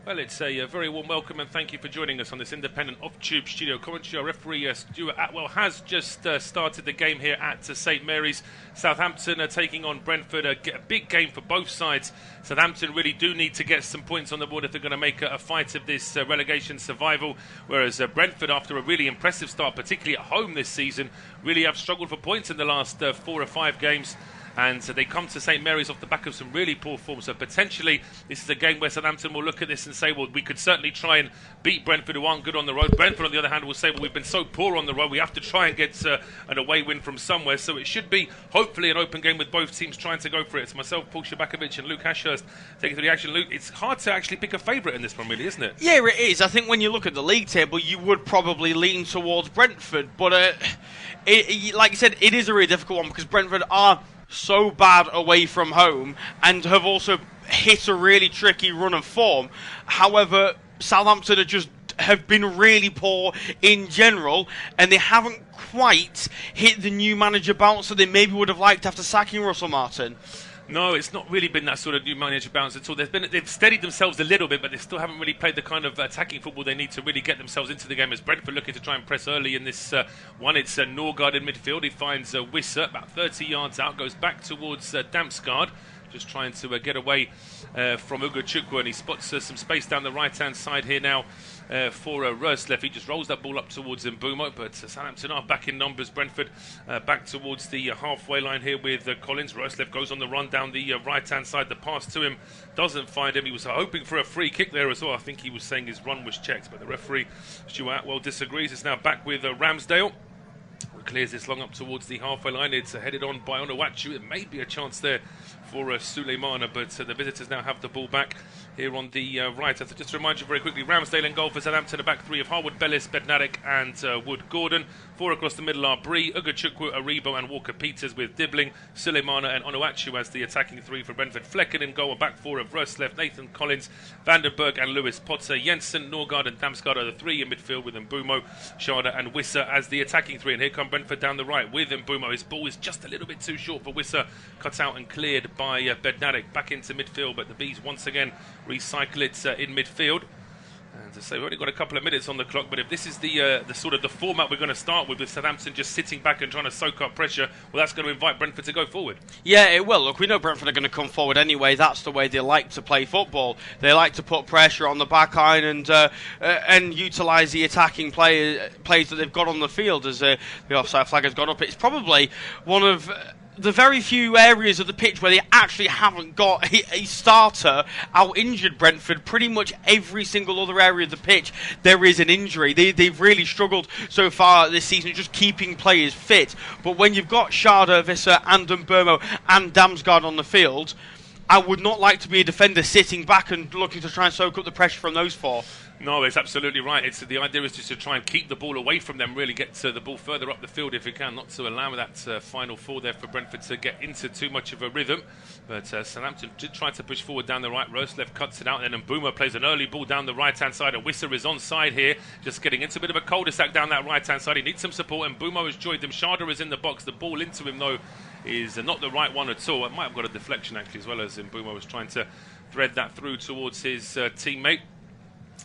Well, it's a very warm welcome and thank you for joining us on this independent off-tube studio commentary. Our referee Stuart Atwell has just started the game here at St Mary's. Southampton are taking on Brentford, a big game for both sides. Southampton really do need to get some points on the board if they're going to make a fight of this relegation survival, whereas Brentford, after a really impressive start, particularly at home this season, really have struggled for points in the last 4 or 5 games. And they come to St Mary's off the back of some really poor form. So potentially this is a game where Southampton will look at this and say, well, we could certainly try and beat Brentford, who aren't good on the road. Brentford, on the other hand, will say, well, we've been so poor on the road, we have to try and get an away win from somewhere. So it should be, hopefully, an open game with both teams trying to go for it. It's myself, Paul Szczerbakowicz, and Luke Ashurst taking the action. Luke, it's hard to actually pick a favourite in this one, really, isn't it? Yeah, it is. I think when you look at the league table, you would probably lean towards Brentford. But like you said, it is a really difficult one because Brentford are so bad away from home and have also hit a really tricky run of form. However, Southampton have been really poor in general, and they haven't quite hit the new manager bounce that they maybe would have liked after sacking Russell Martin. No, it's not really been that sort of new manager bounce at all. They've steadied themselves a little bit, but they still haven't really played the kind of attacking football they need to really get themselves into the game. As Brentford looking to try and press early in this one, it's Norgard in midfield. He finds Wissa about 30 yards out, goes back towards Damsgaard, just trying to get away from Ugachukwu, and he spots some space down the right-hand side here now for Roerslev. He just rolls that ball up towards Mbumo, but Southampton are back in numbers. Brentford back towards the halfway line here with Collins. Roerslev goes on the run down the right-hand side. The pass to him doesn't find him. He was hoping for a free kick there as well. I think he was saying his run was checked, but the referee, Stuart Atwell, disagrees. It's now back with Ramsdale. Clears this long up towards the halfway line. It's headed on by Onuachu. It may be a chance there for Suleimana, but the visitors now have the ball back here on the right. Just to remind you very quickly, Ramsdale in goal for Southampton, a back three of Harwood, Bellis, Bednarik and Wood-Gordon. 4 across the middle are Bree, Ugachukwu, Aribo and Walker-Peters, with Dibbling, Suleimana and Onuachu as the attacking 3 for Brentford. Flecken in goal, a back 4 of Roerslev, Nathan Collins, Vandenberg and Lewis Potter. Jensen, Norgard and Damsgaard are the 3 in midfield, with Mbumo, Sharda and Wissa as the attacking 3. And here come Brentford down the right with Mbumo. His ball is just a little bit too short for Wissa, cut out and cleared by Bednarik. Back into midfield, but the Bees once again recycle it in midfield. And to say, we've only got a couple of minutes on the clock, but if this is the sort of the format we're going to start with Southampton just sitting back and trying to soak up pressure, well, that's going to invite Brentford to go forward. Yeah, it will. Look, we know Brentford are going to come forward anyway. That's the way they like to play football. They like to put pressure on the back line and utilise the attacking players that they've got on the field as the offside flag has gone up. It's probably one of the very few areas of the pitch where they actually haven't got a starter out injured. Brentford, pretty much every single other area of the pitch there is an injury. They've really struggled so far this season just keeping players fit, but when you've got Sharda, Wissa and Mbumo and Damsgaard on the field, I would not like to be a defender sitting back and looking to try and soak up the pressure from those 4. No, it's absolutely right. The idea is just to try and keep the ball away from them, really get the ball further up the field if you can, not to allow that final 4 there for Brentford to get into too much of a rhythm. But Southampton did try to push forward down the right. Roerslev cuts it out, and then Mbumo plays an early ball down the right-hand side. And Wissa is on side here, just getting into a bit of a cul-de-sac down that right-hand side. He needs some support, and Mbumo has joined them. Sharda is in the box. The ball into him, though, is not the right one at all. It might have got a deflection, actually, as well, as Mbumo was trying to thread that through towards his teammate.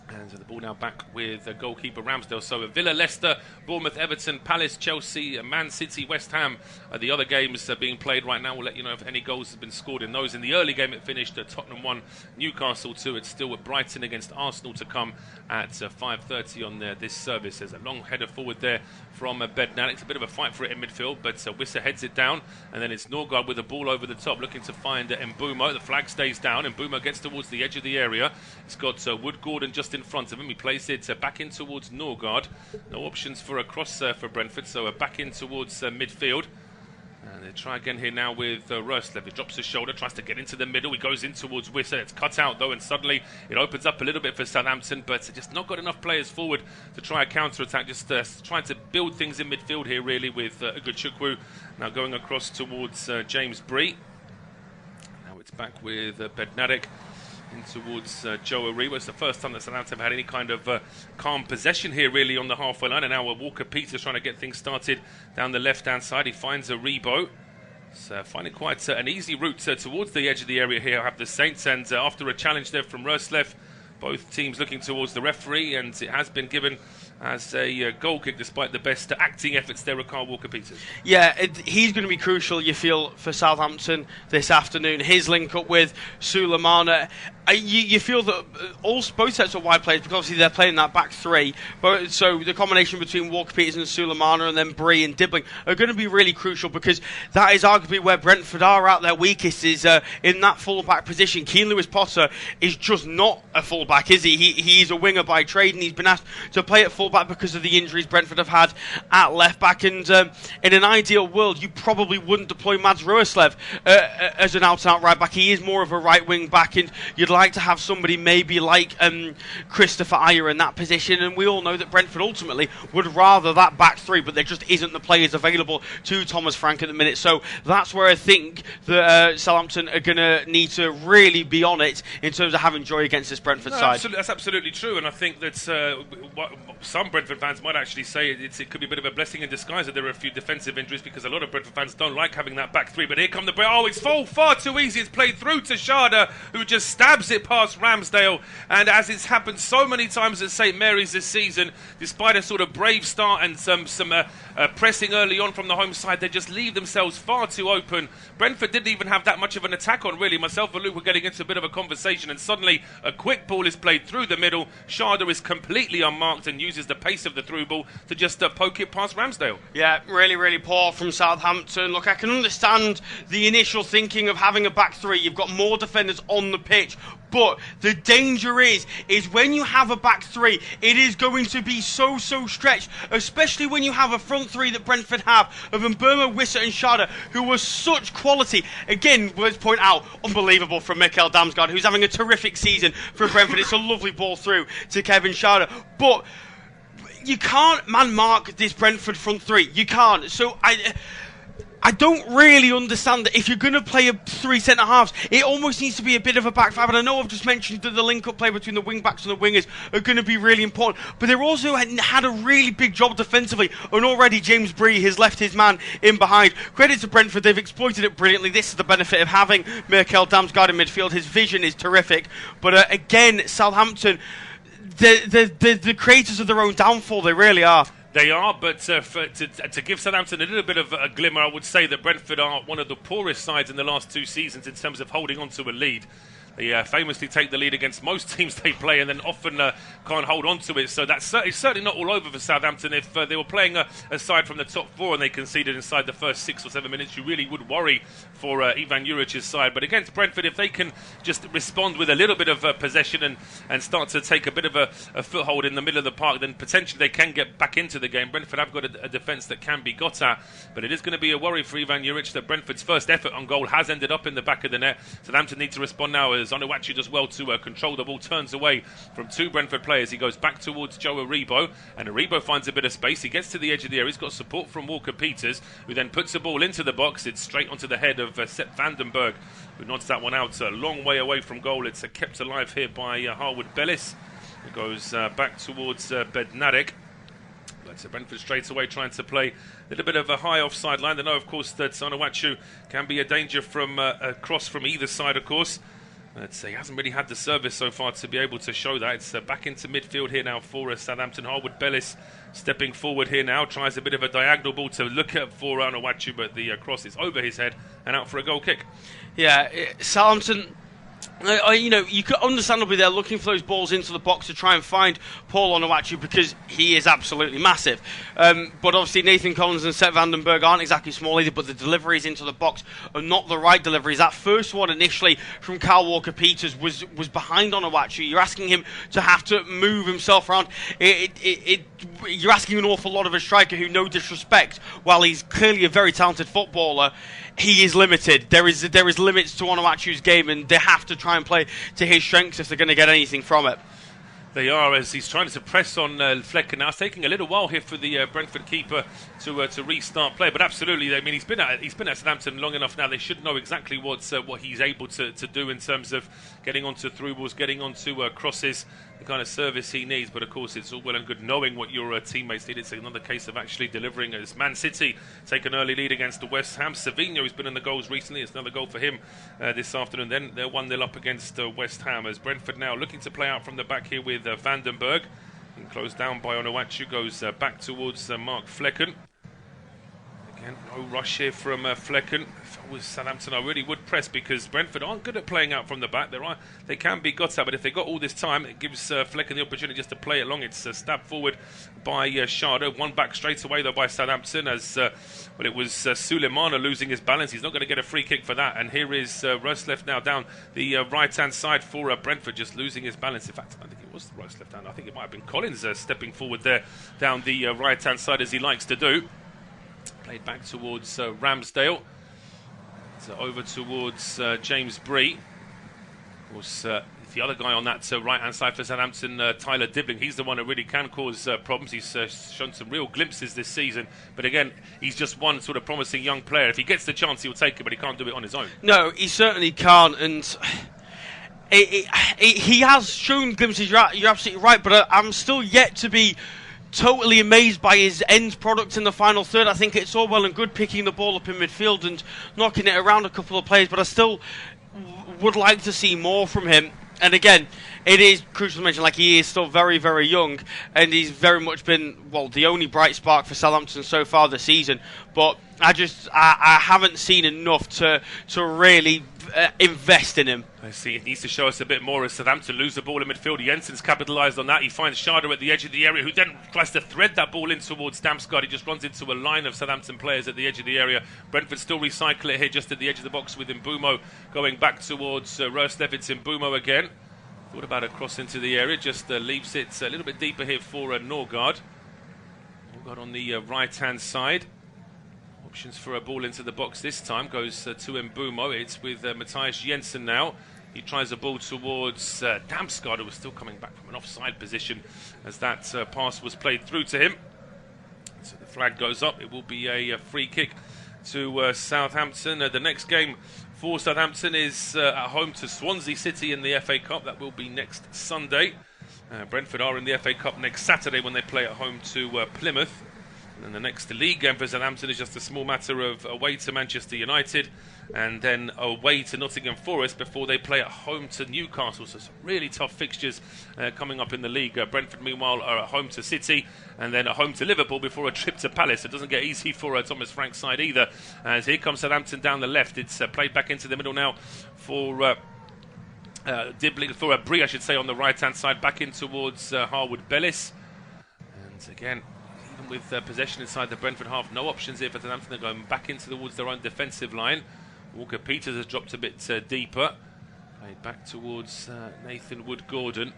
And the ball now back with goalkeeper Ramsdale. So Villa, Leicester, Bournemouth, Everton, Palace, Chelsea, Man City, West Ham. The other games are being played right now. We'll let you know if any goals have been scored in those. In the early game it finished at Tottenham 1, Newcastle 2. It's still at Brighton against Arsenal to come at 5:30 on this service. There's a long header forward there from Bednarik. It's a bit of a fight for it in midfield, but Wissa heads it down. And then it's Norgard with the ball over the top, looking to find Mbumo. The flag stays down. Mbumo gets towards the edge of the area. It's got Wood-Gordon just in front of him. He plays it back in towards Norgard. No options for a cross for Brentford, so back in towards midfield. And they try again here now with Roerslev. He drops his shoulder, tries to get into the middle. He goes in towards Wissa. It's cut out though, and suddenly it opens up a little bit for Southampton, but just not got enough players forward to try a counter-attack. Just trying to build things in midfield here, really, with Ugachukwu now going across towards James Bree. Now it's back with Bednarik in towards Joe Aribo. It's the first time that Southampton have had any kind of calm possession here, really, on the halfway line. And now Walker-Peters trying to get things started down the left-hand side. He finds Aribo. So finding quite an easy route towards the edge of the area here, I have the Saints. And after a challenge there from Roerslev, Both teams looking towards the referee, and it has been given as a goal kick despite the best acting efforts there of Kyle Walker-Peters. Yeah, he's going to be crucial, you feel, for Southampton this afternoon. His link up with Sulemana. You feel that both sets of wide players, because obviously they're playing that back three, but so the combination between Walker-Peters and Sulemana and then Bree and Dibbling are going to be really crucial, because that is arguably where Brentford are at their weakest, is in that full-back position. Keane Lewis-Potter is just not a full-back, is he? He's a winger by trade, and he's been asked to play at full-back because of the injuries Brentford have had at left-back, and in an ideal world you probably wouldn't deploy Mads Roerslev as an out-and-out right-back. He is more of a right-wing back, and you'd like to have somebody maybe like Christopher Ayer in that position, and we all know that Brentford ultimately would rather that back three, but there just isn't the players available to Thomas Frank at the minute. So that's where I think that Southampton are going to need to really be on it in terms of having joy against this Brentford side. That's absolutely true, and I think that some Brentford fans might actually say it could be a bit of a blessing in disguise that there are a few defensive injuries, because a lot of Brentford fans don't like having that back three. But here come it's far too easy. It's played through to Sharda, who just stabs it past Ramsdale, and as it's happened so many times at St Mary's this season, despite a sort of brave start and some pressing early on from the home side, they just leave themselves far too open. Brentford didn't even have that much of an attack on, really. Myself and Luke were getting into a bit of a conversation, and suddenly a quick ball is played through the middle. Sharda is completely unmarked and uses the pace of the through ball to just poke it past Ramsdale. Yeah, really, really poor from Southampton. Look, I can understand the initial thinking of having a back three. You've got more defenders on the pitch, but the danger is when you have a back three, it is going to be so stretched, especially when you have a front three that Brentford have of Mbeumo, Wissa and Sharda, who was such quality. Again, let's point out, unbelievable from Mikael Damsgaard, who's having a terrific season for Brentford. It's a lovely ball through to Kevin Sharda, but you can't man-mark this Brentford front three. You can't. So I don't really understand that if you're going to play a three centre-halves, it almost needs to be a bit of a back five. And I know I've just mentioned that the link-up play between the wing-backs and the wingers are going to be really important, but they're also had a really big job defensively, and already James Bree has left his man in behind. Credit to Brentford, they've exploited it brilliantly. This is the benefit of having Mikael Damsgaard in midfield. His vision is terrific. But again, Southampton, the creators of their own downfall, they really are. They are, but to give Southampton a little bit of a glimmer, I would say that Brentford are one of the poorest sides in the last 2 seasons in terms of holding on to a lead. They famously take the lead against most teams they play, and then often can't hold on to it. So it's certainly not all over for Southampton. If they were playing aside from the top four and they conceded inside the first 6 or 7 minutes, you really would worry for Ivan Juric's side. But against Brentford, if they can just respond with a little bit of possession and start to take a bit of a foothold in the middle of the park, then potentially they can get back into the game. Brentford have got a defence that can be got at, but it is going to be a worry for Ivan Juric that Brentford's first effort on goal has ended up in the back of the net. Southampton need to respond now, as Onuachu does well to control the ball, turns away from 2 Brentford players. He goes back towards Joe Aribo, and Aribo finds a bit of space. He gets to the edge of the area. He's got support from Walker-Peters, who then puts the ball into the box. It's straight onto the head of Sepp Vandenberg, who nods that one out a long way away from goal. It's kept alive here by Harwood Bellis, who goes back towards Bednarek. But Brentford straight away trying to play a little bit of a high offside line. They know, of course, that Onuachu can be a danger from a cross from either side, of course. He hasn't really had the service so far to be able to show that. It's back into midfield here now for Southampton. Harwood Bellis stepping forward here now, tries a bit of a diagonal ball to look at for Onuachu, but the cross is over his head and out for a goal kick. Yeah, Southampton, you could understandably they're looking for those balls into the box to try and find Paul Onuachu, because he is absolutely massive. But obviously Nathan Collins and Sepp Vandenberg aren't exactly small either, but the deliveries into the box are not the right deliveries. That first one initially from Kyle Walker-Peters was behind Onuachu. You're asking him to have to move himself around. You're asking an awful lot of a striker who, no disrespect, while he's clearly a very talented footballer, he is limited. There is limits to Onuachu's game, and they have to try and play to his strengths if they're going to get anything from it. They are, as he's trying to press on Flecker now. It's taking a little while here for the Brentford keeper to restart play, but absolutely, I mean, he's been at Southampton long enough now. They should know exactly what he's able to do in terms of getting onto through balls, getting onto crosses. the kind of service he needs. But of course, it's all well and good knowing what your teammates need. It's another case of actually delivering. As Man City take an early lead against the West Ham. Savinho, who's been in the goals recently, it's another goal for him this afternoon. Then they're 1-0 up against West Ham. As Brentford now looking to play out from the back here with Vandenberg. And closed down by Onuachu, goes back towards Mark Flecken. Again, no rush here from Flecken. If I was Southampton, I really would press, because Brentford aren't good at playing out from the back. They can be got at, but if they got all this time, it gives Flecken the opportunity just to play it long. It's stabbed forward by Sharda. One back straight away, though, by Southampton, as it was Suleimana losing his balance. He's not going to get a free kick for that. And here is Ruslev now down the right-hand side for Brentford, just losing his balance. In fact, I think it was the Ruslev down. I think it might have been Collins stepping forward there down the right-hand side, as he likes to do. Played back towards Ramsdale. So over towards James Bree. Of course, the other guy on that right-hand side for Southampton, Tyler Dibling, he's the one who really can cause problems. He's shown some real glimpses this season. But again, he's just one sort of promising young player. If he gets the chance, he'll take it, but he can't do it on his own. No, he certainly can't. And he has shown glimpses, you're absolutely right. But I'm still yet to be totally amazed by his end product in the final third. I think it's all well and good picking the ball up in midfield and knocking it around a couple of players, but I still would like to see more from him. And again, it is crucial to mention, like, he is still very, very young, and he's very much been, well, the only bright spark for Southampton so far this season. But I haven't seen enough to really invest in him. I see. It needs to show us a bit more as Southampton lose the ball in midfield. Jensen's capitalised on that. He finds Sharda at the edge of the area, who then tries to thread that ball in towards Damsgaard. He just runs into a line of Southampton players at the edge of the area. Brentford still recycle it here just at the edge of the box with Mbumo going back towards Ruslev. It's Mbumo again. Thought about a cross into the area, just leaves it a little bit deeper here for Norgard. Norgard on the right-hand side. Options for a ball into the box this time goes to Mbumo. It's with Matthias Jensen now. He tries a ball towards Damsgaard, who was still coming back from an offside position as that pass was played through to him. So the flag goes up. It will be a free kick to Southampton. The next game for Southampton is at home to Swansea City in the FA Cup. That will be next Sunday. Brentford are in the FA Cup next Saturday when they play at home to Plymouth. And the next league game for Southampton is just a small matter of away to Manchester United and then away to Nottingham Forest before they play at home to Newcastle. So some really tough fixtures coming up in the league. Brentford, meanwhile, are at home to City and then at home to Liverpool before a trip to Palace. It doesn't get easy for Thomas Frank's side either. As here comes Southampton down the left. It's played back into the middle now for Dibling, for Bree, I should say, on the right-hand side, back in towards Harwood Bellis. And again, with possession inside the Brentford half, no options here for Southampton. They're going back into towards their own defensive line. Walker-Peters has dropped a bit deeper. Played back towards Nathan Wood-Gordon.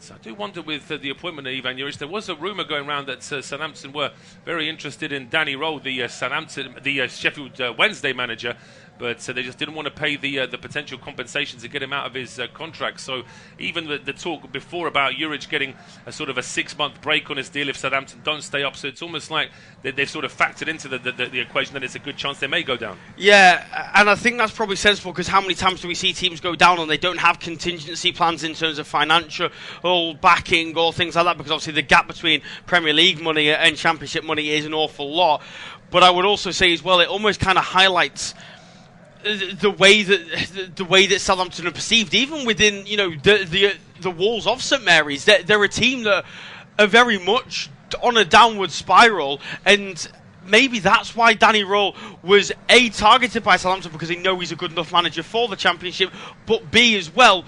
So I do wonder with the appointment of Ivan Juric, there was a rumour going around that Southampton were very interested in Danny Rowe, the Sheffield Wednesday manager, but they just didn't want to pay the potential compensation to get him out of his contract. So even the talk before about Juric getting a sort of a 6-month break on his deal if Southampton don't stay up, so it's almost like they've sort of factored into the equation that it's a good chance they may go down. Yeah, and I think that's probably sensible, because how many times do we see teams go down and they don't have contingency plans in terms of financial backing or things like that, because obviously the gap between Premier League money and Championship money is an awful lot. But I would also say as well, it almost kind of highlights the way that Southampton are perceived, even within the walls of St Mary's. They're a team that are very much on a downward spiral, and maybe that's why Danny Rowe was A, targeted by Southampton, because they know he's a good enough manager for the Championship, but B as well,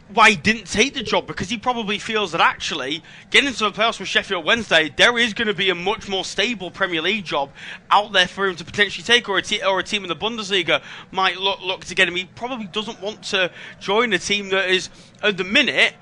why he didn't take the job, because he probably feels that actually getting into the playoffs with Sheffield Wednesday, there is going to be a much more stable Premier League job out there for him to potentially take, or a team in the Bundesliga might look to get him. He probably doesn't want to join a team that is, at the minute,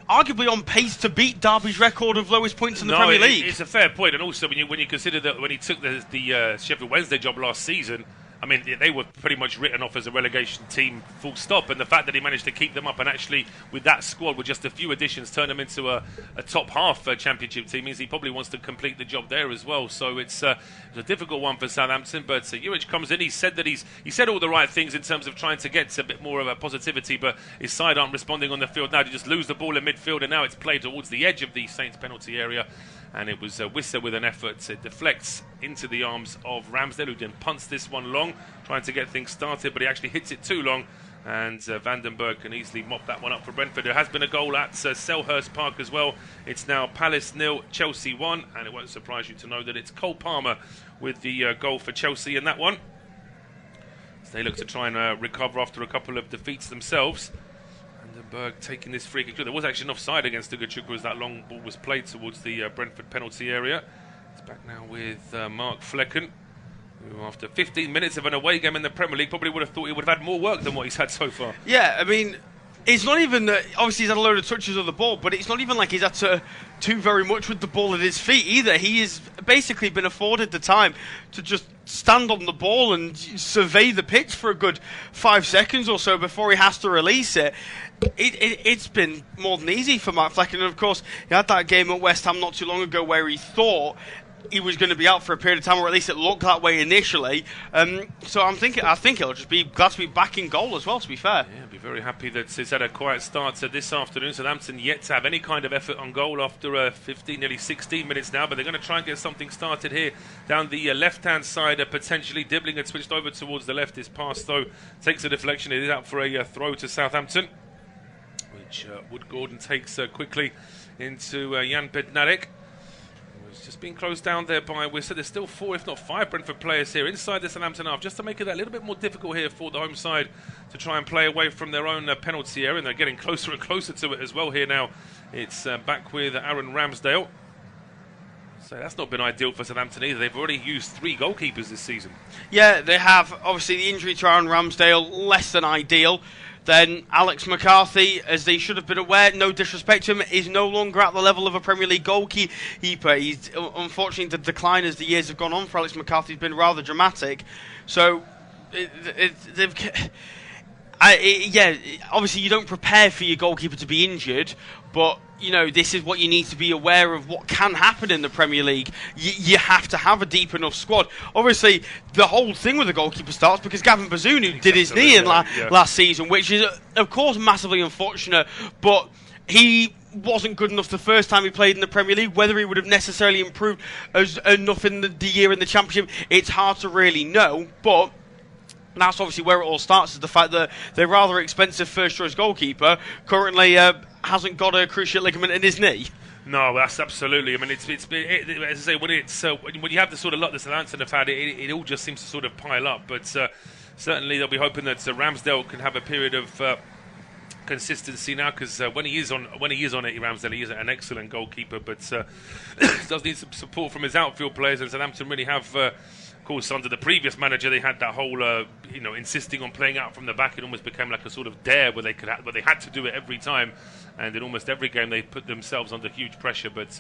arguably on pace to beat Derby's record of lowest points in the Premier League. It's a fair point, and also when you consider that when he took the Sheffield Wednesday job last season, I mean, they were pretty much written off as a relegation team, full stop. And the fact that he managed to keep them up and actually, with that squad, with just a few additions, turn them into a top half championship team means he probably wants to complete the job there as well. So it's a difficult one for Southampton. But Juric comes in. He said that he said all the right things in terms of trying to get a bit more of a positivity, but his side aren't responding on the field now. To just lose the ball in midfield, and now it's played towards the edge of the Saints penalty area. And it was Wisser with an effort. It deflects into the arms of Ramsdale, who then punts this one long, trying to get things started, but he actually hits it too long. And Vandenberg can easily mop that one up for Brentford. There has been a goal at Selhurst Park as well. It's now Palace 0, Chelsea 1. And it won't surprise you to know that it's Cole Palmer with the goal for Chelsea in that one. So they look to try and recover after a couple of defeats themselves. Vandenberg taking this free kick. There was actually an offside against Ugochukwu as that long ball was played towards the Brentford penalty area. It's back now with Mark Flecken, who after 15 minutes of an away game in the Premier League probably would have thought he would have had more work than what he's had so far. Yeah, I mean, it's not even that, obviously he's had a load of touches of the ball, but it's not even like he's had to do very much with the ball at his feet either. He has basically been afforded the time to just stand on the ball and survey the pitch for a good 5 seconds or so before he has to release it. It's been more than easy for Mark Flecken, and of course he had that game at West Ham not too long ago where he thought he was going to be out for a period of time, or at least it looked that way initially. So I think he'll just be glad to be back in goal as well, to be fair. Yeah, be very happy that he's had a quiet start this afternoon. Southampton yet to have any kind of effort on goal after 15, nearly 16 minutes now, but they're going to try and get something started here down the left-hand side. Potentially Dibbling had switched over towards the left. His pass, though, takes a deflection. It is out for a throw to Southampton, which Wood Gordon takes quickly into Jan Bednarek. It's just being closed down there by Wisser. There's still 4, if not 5 Brentford players here inside the Southampton half, just to make it a little bit more difficult here for the home side to try and play away from their own penalty area, and they're getting closer and closer to it as well here now. It's back with Aaron Ramsdale. So that's not been ideal for Southampton either. They've already used 3 goalkeepers this season. Yeah, they have. Obviously the injury to Aaron Ramsdale, less than ideal. Then Alex McCarthy, as they should have been aware, no disrespect to him, is no longer at the level of a Premier League goalkeeper. He's unfortunately, the decline as the years have gone on for Alex McCarthy has been rather dramatic. So, obviously you don't prepare for your goalkeeper to be injured, but you know, this is what you need to be aware of what can happen in the Premier League. You have to have a deep enough squad. Obviously, the whole thing with the goalkeeper starts because Gavin Bazunu did his knee in last season, which is, of course, massively unfortunate, but he wasn't good enough the first time he played in the Premier League. Whether he would have necessarily improved enough in the year in the Championship, it's hard to really know, but that's obviously where it all starts, is the fact that their rather expensive first-choice goalkeeper currently hasn't got a cruciate ligament in his knee. No, that's absolutely. I mean, it's as I say, when you have the sort of luck that Southampton have had, it all just seems to sort of pile up. But certainly they'll be hoping that Ramsdale can have a period of consistency now, because when he is on it, Ramsdale, he is an excellent goalkeeper, but does need some support from his outfield players, and Southampton really have. Of course, under the previous manager, they had that whole, insisting on playing out from the back. It almost became like a sort of dare where they had to do it every time, and in almost every game they put themselves under huge pressure. But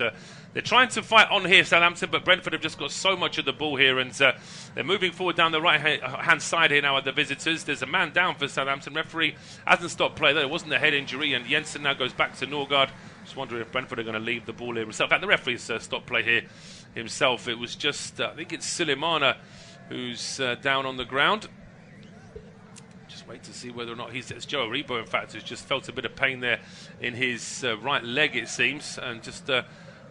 they're trying to fight on here, Southampton, but Brentford have just got so much of the ball here, and they're moving forward down the right-hand side here now at the visitors. There's a man down for Southampton. Referee hasn't stopped play, though. It wasn't a head injury, and Jensen now goes back to Norgard. Just wondering if Brentford are going to leave the ball here himself. In fact, the referee's stopped play here himself. It was just, I think it's Sulemana who's down on the ground. Just wait to see whether or not it's Joe Aribo, in fact, who's just felt a bit of pain there in his right leg, it seems. And just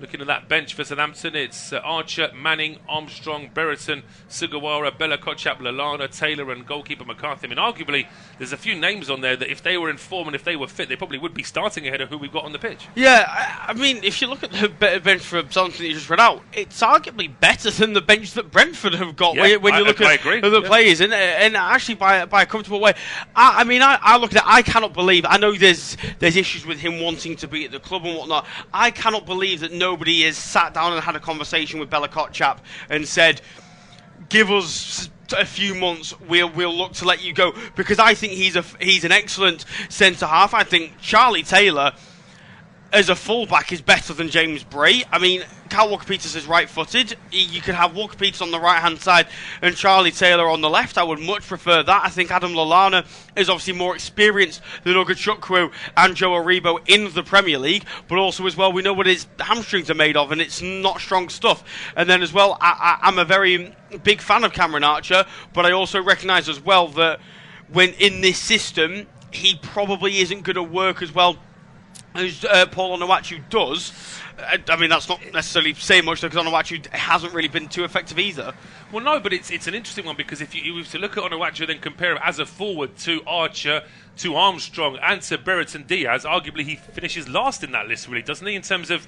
looking at that bench for Southampton, it's Archer, Manning, Armstrong, Brereton, Sugawara, Bella Kochap, Lallana, Taylor and goalkeeper McCarthy. I mean, arguably, there's a few names on there that if they were in form and if they were fit, they probably would be starting ahead of who we've got on the pitch. Yeah, I mean, if you look at the bench for Southampton that you just read out, it's arguably better than the bench that Brentford have got when you look at the players, and actually by a comfortable way. I look at it, I cannot believe, I know there's issues with him wanting to be at the club and whatnot. I cannot believe that nobody has sat down and had a conversation with Bella Kochap and said, give us a few months, we'll look to let you go, because I think he's an excellent centre half. I think Charlie Taylor, as a fullback is better than James Bray. I mean, Kyle Walker-Peters is right-footed. You could have Walker-Peters on the right-hand side and Charlie Taylor on the left. I would much prefer that. I think Adam Lallana is obviously more experienced than Ogachukwu and Joe Aribo in the Premier League, but also as well, we know what his hamstrings are made of, and it's not strong stuff. And then as well, I'm a very big fan of Cameron Archer, but I also recognise as well that when in this system, he probably isn't going to work as well as Paul Onuachu does. I mean, that's not necessarily saying much, because Onuachu hasn't really been too effective either. Well, no, but it's an interesting one, because if you were to look at Onuachu and then compare him as a forward to Archer, to Armstrong, and to Brereton Diaz, arguably he finishes last in that list, really, doesn't he, in terms of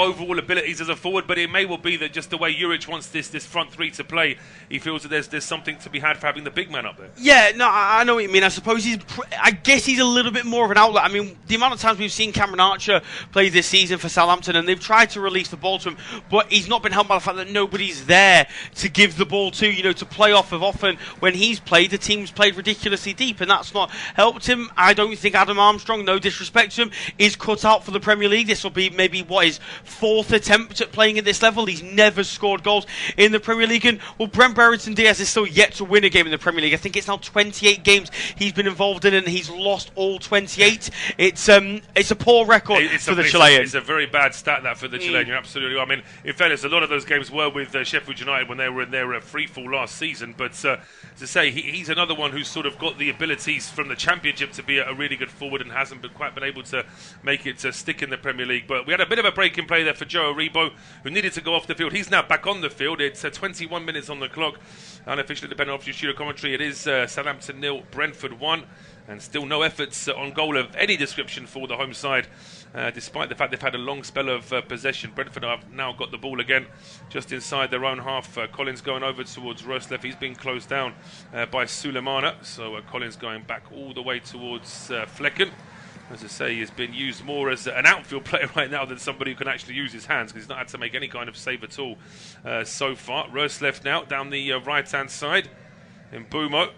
overall abilities as a forward. But it may well be that just the way Juric wants this front three to play, he feels that there's something to be had for having the big man up there. Yeah, no, I know what you mean. I suppose I guess he's a little bit more of an outlet. I mean, the amount of times we've seen Cameron Archer play this season for Southampton, and they've tried to release the ball to him, but he's not been helped by the fact that nobody's there to give the ball to, to play off of. Often when he's played, the team's played ridiculously deep, and that's not helped him. I don't think Adam Armstrong, no disrespect to him, is cut out for the Premier League. This will be maybe his fourth attempt at playing at this level. He's never scored goals in the Premier League, and Brent Brereton Diaz is still yet to win a game in the Premier League. I think it's now 28 games he's been involved in, and he's lost all 28. It's a poor record for the Chilean. It's a very bad stat, that, for the Chilean. You're absolutely right. I mean, in fairness, a lot of those games were with Sheffield United when they were in their free fall last season. But to say he's another one who's sort of got the abilities from the Championship to be a really good forward, and hasn't quite been able to make it stick in the Premier League. But we had a bit of a break in play there for Joe Aribo, who needed to go off the field. He's now back on the field. It's 21 minutes on the clock. Unofficially, depending on studio commentary, it is Southampton 0, Brentford 1. And still no efforts on goal of any description for the home side, despite the fact they've had a long spell of possession. Brentford have now got the ball again, just inside their own half. Collins going over towards Roslev. He's been closed down by Sulemana. So Collins going back all the way towards Flecken. As I say, he's been used more as an outfield player right now than somebody who can actually use his hands, because he's not had to make any kind of save at all so far. Roslev now down the right-hand side. And Mbumo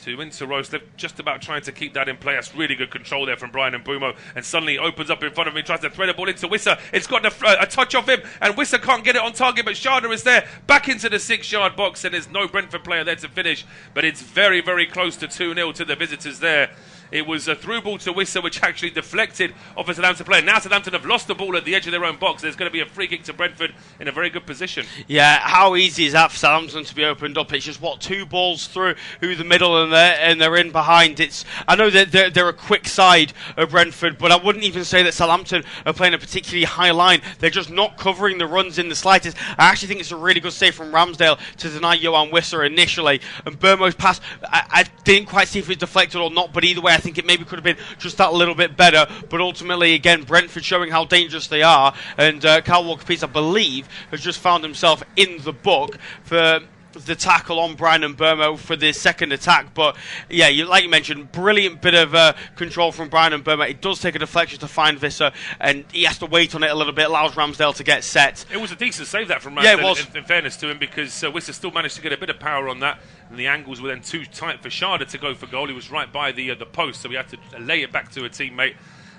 into Roslev, just about trying to keep that in play. That's really good control there from Brian Mbumo, and suddenly opens up in front of him, tries to thread a ball into Wissa. It's got a touch off him, and Wissa can't get it on target, but Sharda is there, back into the 6-yard box, and there's no Brentford player there to finish, but it's very, very close to 2-0 to the visitors there. It was a through ball to Wissa, which actually deflected off a Southampton player. Now Southampton have lost the ball at the edge of their own box. There's going to be a free kick to Brentford in a very good position. Yeah, how easy is that for Southampton to be opened up? It's just, 2 balls through the middle, and they're in behind. I know that they're a quick side of Brentford, but I wouldn't even say that Southampton are playing a particularly high line. They're just not covering the runs in the slightest. I actually think it's a really good save from Ramsdale to deny Johan Wissa initially. And Burmo's pass, I didn't quite see if it was deflected or not, but either way, I think it maybe could have been just that little bit better. But ultimately, again, Brentford showing how dangerous they are, and Kyle Walker-Peters, I believe, has just found himself in the book for the tackle on Brian and Burmo for the second attack. But yeah, like you mentioned, brilliant bit of control from Brian and Burmo. It does take a deflection to find Visser, and he has to wait on it a little bit, allows Ramsdale to get set. It was a decent save that from Ramsdale, yeah, it was. In fairness to him, because Visser still managed to get a bit of power on that, and the angles were then too tight for Sharda to go for goal. He was right by the post, so he had to lay it back to a teammate.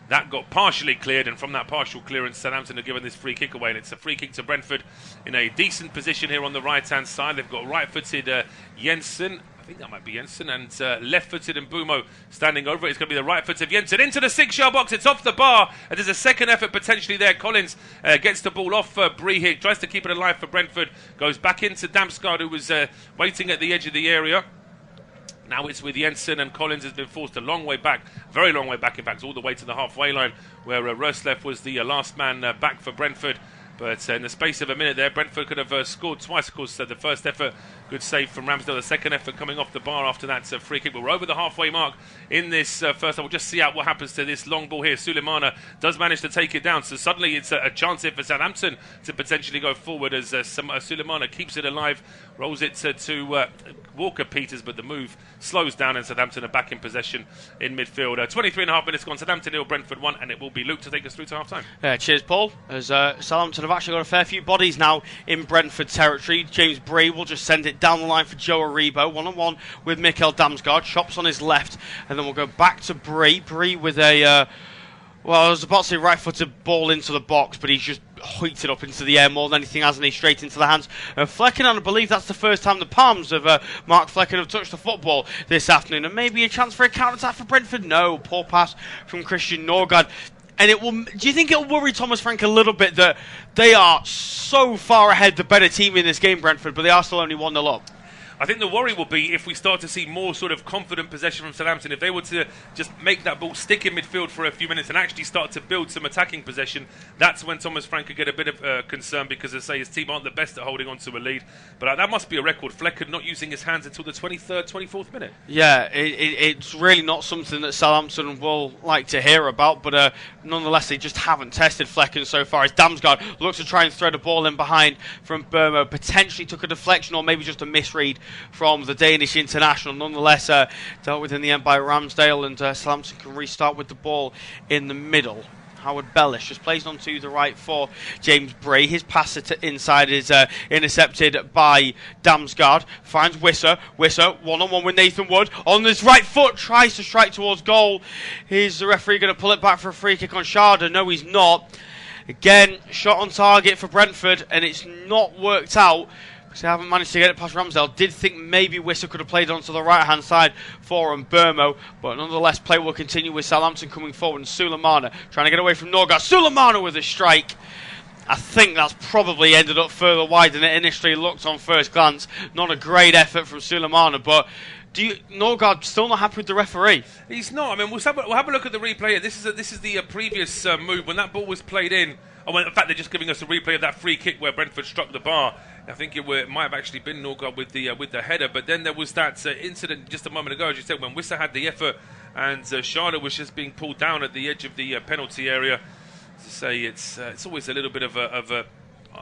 That got partially cleared, and from that partial clearance, Southampton are given this free kick away, and it's a free kick to Brentford in a decent position here on the right-hand side. They've got right-footed Jensen, I think that might be Jensen, and left-footed Mbumo standing over it. It's going to be the right foot of Jensen into the 6-yard box. It's off the bar, and there's a second effort potentially there. Collins gets the ball off Bree here, tries to keep it alive for Brentford, goes back into Damsgaard, who was waiting at the edge of the area. Now it's with Jensen, and Collins has been forced a long way back, very long way back, in fact, all the way to the halfway line, where Roslev was the last man back for Brentford. But in the space of a minute there, Brentford could have scored twice. Of course, the first effort, good save from Ramsdale. The second effort coming off the bar after that free kick. But we're over the halfway mark in this first. We'll just see out what happens to this long ball here. Sulemana does manage to take it down. So suddenly it's a chance here for Southampton to potentially go forward, as Sulemana keeps it alive, rolls it to Walker-Peters, but the move slows down, and Southampton are back in possession in midfield. 23.5 minutes gone. Southampton 0, Brentford 1, and it will be Luke to take us through to half-time. Cheers, Paul. As Southampton have actually got a fair few bodies now in Brentford territory. James Bray will just send it down the line for Joe Aribo, one-on-one with Mikkel Damsgaard. Chops on his left, and then we'll go back to Bray. Bray with a Well, I was about to say right-footed ball into the box, but he's just hoiked it up into the air more than anything, hasn't he? Straight into the hands of Flecken, and I believe that's the first time the palms of Mark Flecken have touched the football this afternoon. And maybe a chance for a counter-attack for Brentford? No, poor pass from Christian Norgard. And it will. Do you think it'll worry Thomas Frank a little bit that they are so far ahead, the better team in this game, Brentford, but they are still only 1-0 up? I think the worry will be if we start to see more sort of confident possession from Southampton. If they were to just make that ball stick in midfield for a few minutes and actually start to build some attacking possession, that's when Thomas Frank could get a bit of concern, because, as I say, his team aren't the best at holding on to a lead. But that must be a record. Flecken not using his hands until the 23rd, 24th minute. Yeah, it's really not something that Southampton will like to hear about, but nonetheless, they just haven't tested Flecken so far. As Damsgaard looks to try and thread a ball in behind from Burmo, potentially took a deflection or maybe just a misread from the Danish international. Nonetheless, dealt with in the end by Ramsdale, and Southampton can restart with the ball in the middle. Howard Bellis just plays onto the right for James Bray. His pass inside is intercepted by Damsgaard. Finds Wisser. Wisser one-on-one with Nathan Wood. On his right foot, tries to strike towards goal. Is the referee going to pull it back for a free kick on Sharda? No, he's not. Again, shot on target for Brentford, and it's not worked out, because they haven't managed to get it past Ramsdale. Did think maybe Wisser could have played onto the right-hand side for Burmo, but nonetheless, play will continue with Southampton coming forward, and Sulemana trying to get away from Norgard. Sulemana with a strike. I think that's probably ended up further wide than it initially looked on first glance. Not a great effort from Sulemana, but Norgard still not happy with the referee? He's not. I mean, we'll have a look at the replay. This is the previous move when that ball was played in. Oh, well, in fact, they're just giving us a replay of that free kick where Brentford struck the bar. I think it might have actually been Norgard with the header, but then there was that incident just a moment ago, as you said, when Wisser had the effort and Sharda was just being pulled down at the edge of the penalty area. To say it's always a little bit of a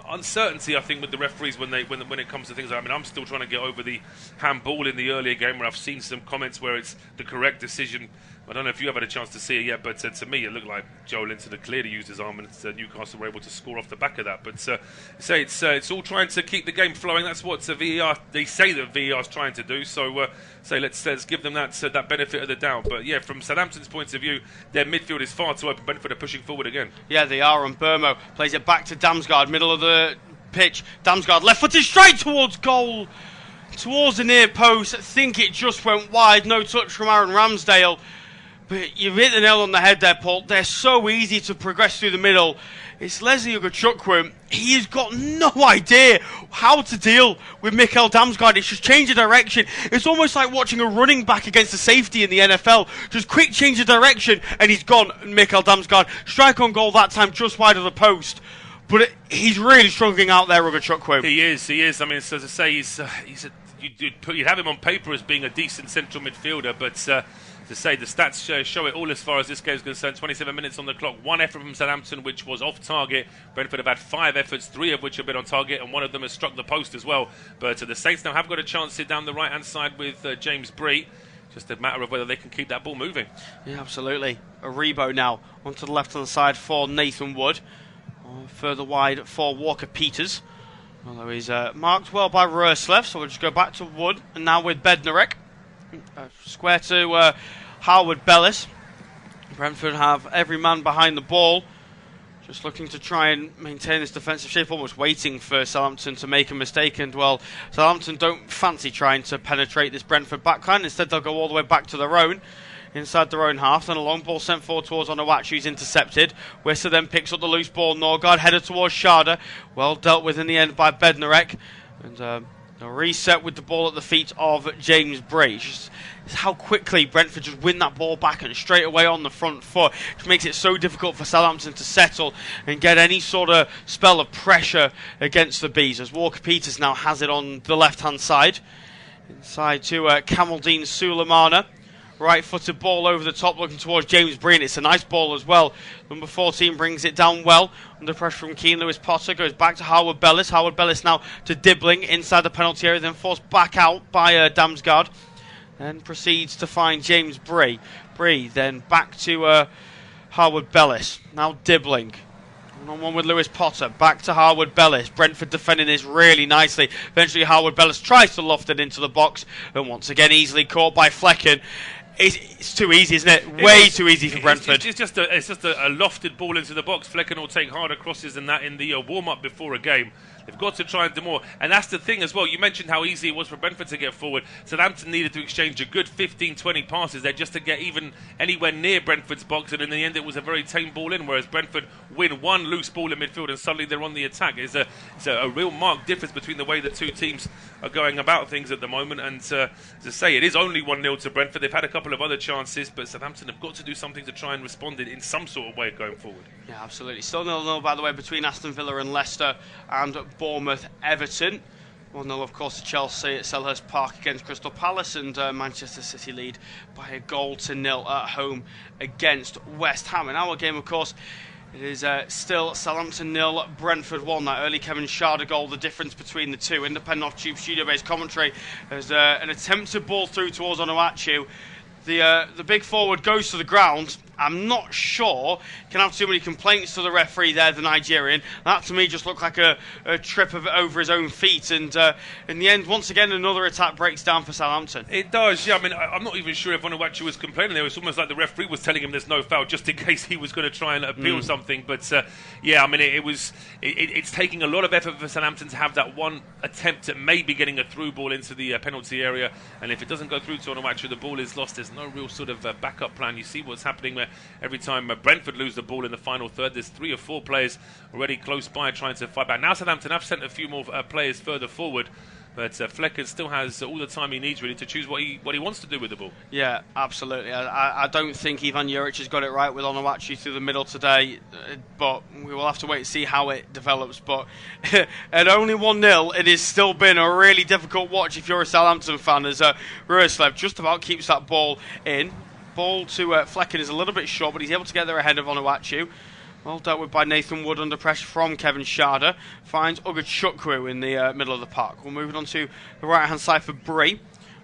uncertainty, I think, with the referees when it comes to things. I mean, I'm still trying to get over the handball in the earlier game, where I've seen some comments where it's the correct decision. I don't know if you have had a chance to see it yet, but to me it looked like Joe Linton had clearly used his arm, and Newcastle were able to score off the back of that. But it's all trying to keep the game flowing. That's what VAR, they say that VAR is trying to do. So let's give them that benefit of the doubt. But yeah, from Southampton's point of view, their midfield is far too open. Brentford are pushing forward again. Yeah, they are, and Burmo plays it back to Damsgaard, middle of the pitch. Damsgaard left-footed straight towards goal, towards the near post. I think it just went wide. No touch from Aaron Ramsdale. But you've hit the nail on the head there, Paul. They're so easy to progress through the middle. It's Leslie Ugachukwu. He has got no idea how to deal with Mikael Damsgaard. It's just change of direction. It's almost like watching a running back against a safety in the NFL. Just quick change of direction, and he's gone. Mikael Damsgaard, strike on goal that time, just wide of the post. But he's really struggling out there, Ugachukwu. He is. I mean, as I say, you'd have him on paper as being a decent central midfielder, but to say the stats show it all as far as this game is concerned. 27 minutes on the clock, one effort from Southampton which was off target. Brentford have had 5 efforts, 3 of which have been on target, and one of them has struck the post as well. But the Saints now have got a chance to sit down the right hand side with James Bree. Just a matter of whether they can keep that ball moving. Yeah, absolutely. Aribo now onto the left hand side for Nathan Wood. Further wide for Walker Peters, although he's marked well by Roerslev, so we'll just go back to Wood, and now with Bednarek. Square to Howard Bellis. Brentford have every man behind the ball, just looking to try and maintain this defensive shape, almost waiting for Southampton to make a mistake. And well, Southampton don't fancy trying to penetrate this Brentford backline. Instead, they'll go all the way back to their own, inside their own half. Then a long ball sent forward towards Onuachu, who's intercepted. Wisser then picks up the loose ball. Norgard headed towards Sharda. Well dealt with in the end by Bednarek. And a reset with the ball at the feet of James Bray. Just how quickly Brentford just win that ball back and straight away on the front foot, which makes it so difficult for Southampton to settle and get any sort of spell of pressure against the Bees, as Walker Peters now has it on the left hand side. Inside to Kamaldeen Sulemana. Right-footed ball over the top, looking towards James Breen. It's a nice ball as well. Number 14 brings it down well. Under pressure from Keane. Lewis Potter goes back to Howard Bellis. Howard Bellis now to Dibbling inside the penalty area, then forced back out by Damsgaard. Then proceeds to find James Bree. Bree then back to Howard Bellis. Now Dibbling. One with Lewis Potter. Back to Howard Bellis. Brentford defending this really nicely. Eventually Howard Bellis tries to loft it into the box, and once again easily caught by Flecken. It's too easy, isn't it? Way too easy for Brentford. It's just a lofted ball into the box. Flecken will take harder crosses than that in the warm-up before a game. They've got to try and do more. And that's the thing as well. You mentioned how easy it was for Brentford to get forward. Southampton needed to exchange a good 15-20 passes there just to get even anywhere near Brentford's box. And in the end, it was a very tame ball in, whereas Brentford win one loose ball in midfield and suddenly they're on the attack. It's a real marked difference between the way the two teams are going about things at the moment. And as I say, it is only 1-0 to Brentford. They've had a couple of other chances, but Southampton have got to do something to try and respond in some sort of way going forward. Yeah, absolutely. Still 0-0, by the way, between Aston Villa and Leicester and Bournemouth, Everton. 1-0, of course, to Chelsea at Selhurst Park against Crystal Palace, and Manchester City lead by a 0-0 at home against West Ham. In our game, of course, it is still Southampton 0, Brentford 1. That early Kevin Sharder goal, the difference between the two. Independent off-tube studio-based commentary as an attempted ball through towards Onuachu. The big forward goes to the ground. I'm not sure can have too many complaints to the referee there, the Nigerian. That to me just looked like a trip over his own feet, and in the end, once again, another attack breaks down for Southampton. It does, yeah. I mean, I'm not even sure if Onuachu was complaining there. It was almost like the referee was telling him there's no foul just in case he was going to try and appeal something. But yeah, I mean, it's taking a lot of effort for Southampton to have that one attempt at maybe getting a through ball into the penalty area, and if it doesn't go through to Onuachu, the ball is lost. There's no real sort of backup plan. You see what's happening there. Every time Brentford lose the ball in the final third, there's 3 or 4 players already close by trying to fight back. Now Southampton have sent a few more players further forward, but Flecken still has all the time he needs really to choose what he wants to do with the ball. Yeah, absolutely. I don't think Ivan Juric has got it right with Onuachu through the middle today, but we will have to wait and see how it develops. But at only 1-0, it has still been a really difficult watch if you're a Southampton fan, as Rueslev just about keeps that ball in. Ball to Flecken is a little bit short, but he's able to get there ahead of Onuachu. Well dealt with by Nathan Wood under pressure from Kevin Sharder. Finds Uga Chukwu in the middle of the park. We'll move it on to the right-hand side for Bree.